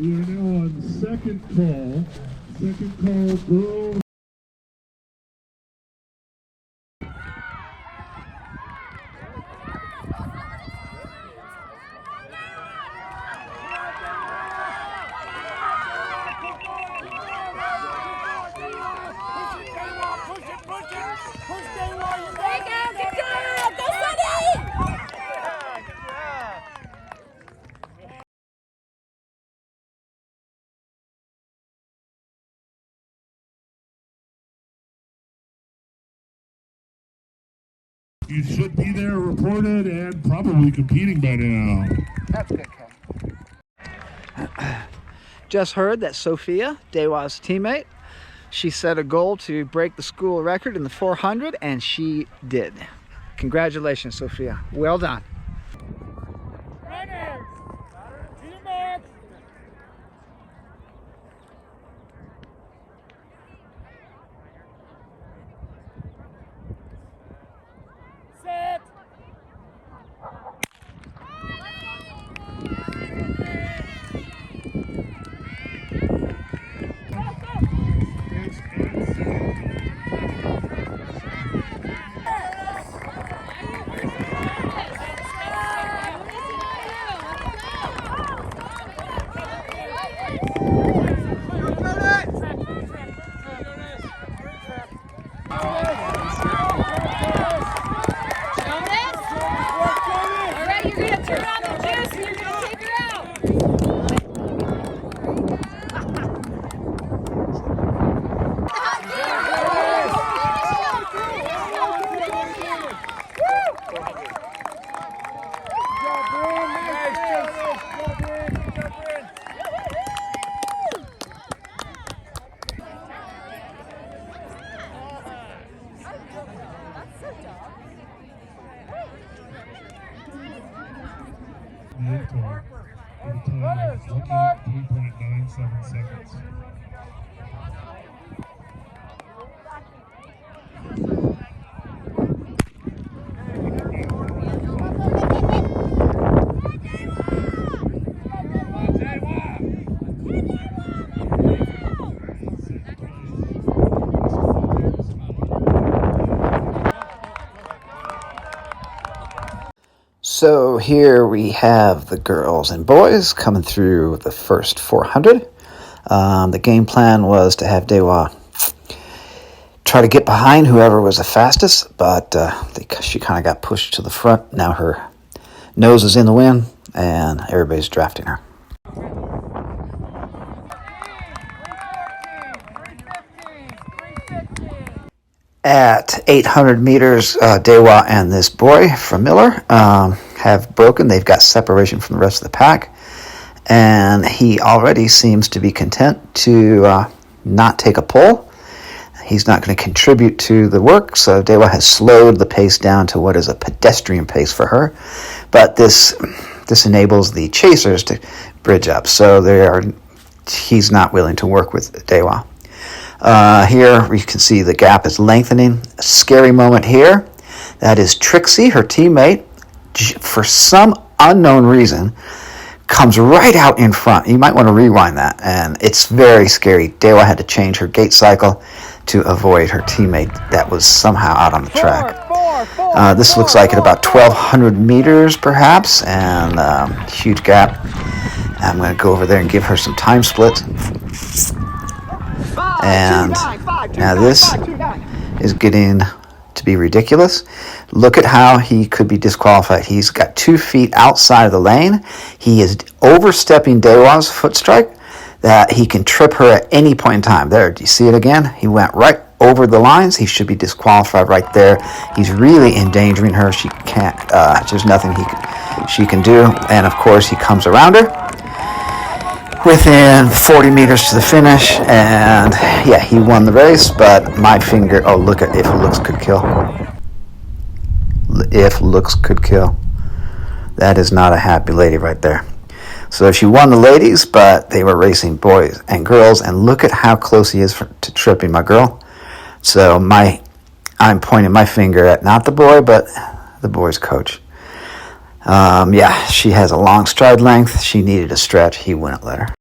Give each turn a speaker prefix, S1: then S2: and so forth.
S1: We are now on second call. Second call, girls. You should be there reported and probably competing by now.
S2: That's good, Ken. Just heard that Sophia, Dewa's teammate, she set a goal to break the school record in the 400, and she did. Congratulations, Sophia. Well done.
S1: The time is looking at 3.97 seconds.
S2: So here we have the girls and boys coming through the first 400. The game plan was to have Dewa try to get behind whoever was the fastest, but she kind of got pushed to the front. Now her nose is in the wind, and everybody's drafting her. At 800 meters, Dewa and this boy from Miller have broken. They've got separation from the rest of the pack, and he already seems to be content to not take a pole. He's not going to contribute to the work, so Dewa has slowed the pace down to what is a pedestrian pace for her, but this enables the chasers to bridge up, so he's not willing to work with Dewa. Here we can see the gap is lengthening. A scary moment here. That is Trixie, her teammate, for some unknown reason, comes right out in front. You might want to rewind that, and it's very scary. Dewa had to change her gait cycle to avoid her teammate that was somehow out on the track. This looks like at about 1,200 meters, perhaps, and huge gap. I'm going to go over there and give her some time splits. And now this is getting to be ridiculous. Look at how he could be disqualified. He's got 2 feet outside of the lane. He is overstepping Dewa's foot strike that he can trip her at any point in time. There, do you see it again? He went right over the lines. He should be disqualified right there. He's really endangering her. She can't, there's nothing she can do. And of course he comes around her within 40 meters to the finish, and yeah, he won the race, but my finger, oh, look at if looks could kill. If looks could kill. That is not a happy lady right there. So she won the ladies, but they were racing boys and girls, and look at how close he is to tripping my girl. So I'm pointing my finger at not the boy, but the boy's coach. Yeah, she has a long stride length. She needed a stretch. He wouldn't let her.